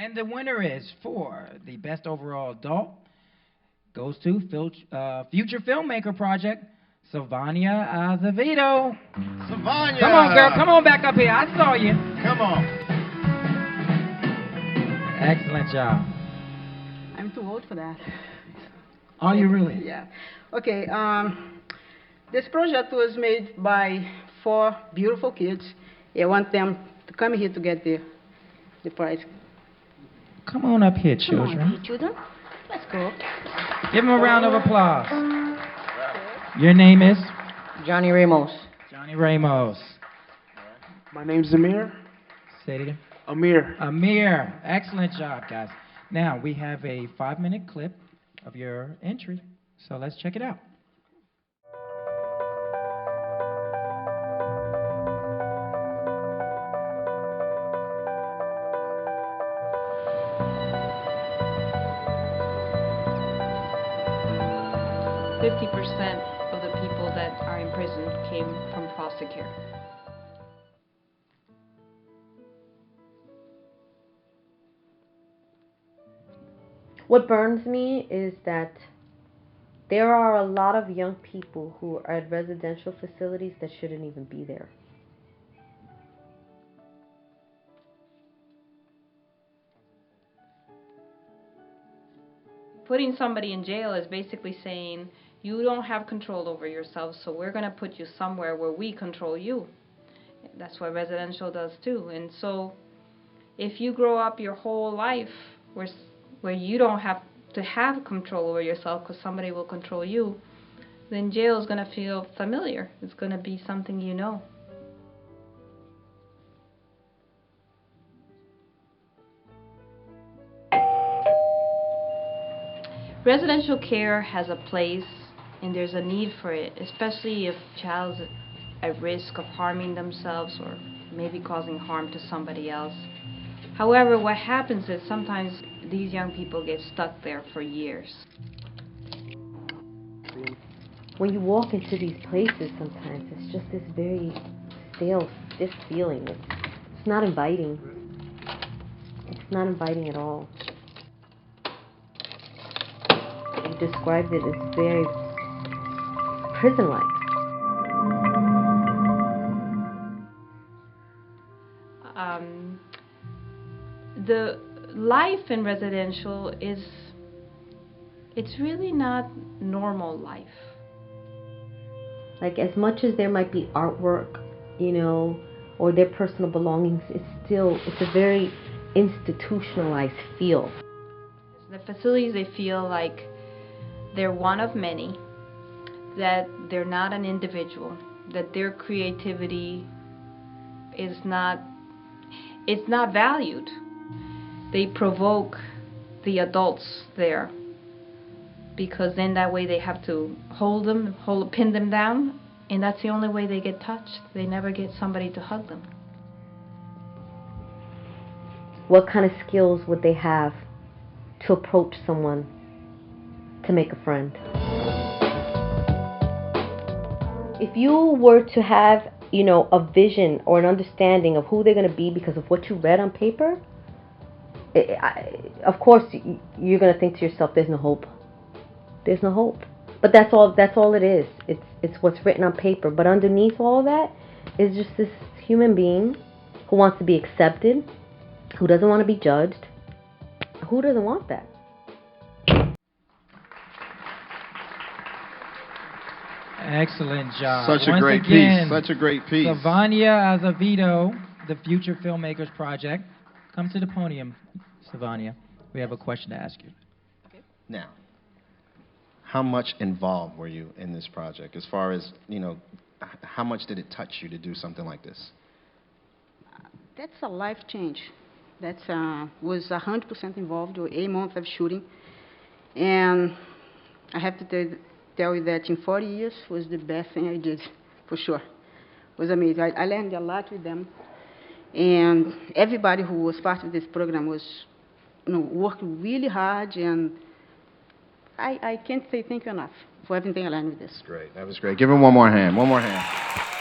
And the winner is for the best overall adult goes to Future Filmmaker Project, Sylvania Azevedo. Sylvania! Come on, girl. Come on back up here. I saw you. Come on. Excellent job. I'm too old for that. Are you really? Yeah. Okay. This project was made by 4 beautiful kids. I want them to come here to get the prize. Come on up here, Come children. on, hey, children. Let's go. Give them a round of applause. Your name is? Johnny Ramos. Johnny Ramos. My name's Amir. Say it again. Amir. Amir. Excellent job, guys. Now, we have a 5-minute clip of your entry, so let's check it out. Of the people that are in prison came from foster care. What burns me is that there are a lot of young people who are at residential facilities that shouldn't even be there. Putting somebody in jail is basically saying, you don't have control over yourself, so we're going to put you somewhere where we control you. That's what residential does too. And so if you grow up your whole life where you don't have to have control over yourself because somebody will control you, then jail is going to feel familiar. It's going to be something you know. Residential care has a place, and there's a need for it, especially if a child's at risk of harming themselves or maybe causing harm to somebody else. However, what happens is sometimes these young people get stuck there for years. When you walk into these places sometimes, it's just this very stale, stiff feeling. It's not inviting. It's not inviting at all. You described it as very prison-like. The life in residential it's really not normal life. Like, as much as there might be artwork, you know, or their personal belongings, it's a very institutionalized feel. The facilities, they feel like they're one of many, that they're not an individual, that their creativity is not valued. They provoke the adults there because then that way they have to pin them down, and that's the only way they get touched. They never get somebody to hug them. What kind of skills would they have to approach someone to make a friend? If you were to have, you know, a vision or an understanding of who they're going to be because of what you read on paper, of course you're going to think to yourself, there's no hope. There's no hope. But that's all it is. It's what's written on paper. But underneath all of that is just this human being who wants to be accepted, who doesn't want to be judged. Who doesn't want that? Excellent job. Such a Once great again, piece. Such a great piece. Sylvania Azevedo, the Future Filmmakers Project. Come to the podium, Sylvania. We have a question to ask you. Now, how much involved were you in this project? As far as, you know, how much did it touch you to do something like this? That's a life change. That was 100% involved with 8 months of shooting. And I have to tell you that in 40 years was the best thing I did, for sure. It was amazing. I learned a lot with them. And everybody who was part of this program was, you know, working really hard, and I can't say thank you enough for everything I learned with this. Great. That was great. Give him one more hand. One more hand.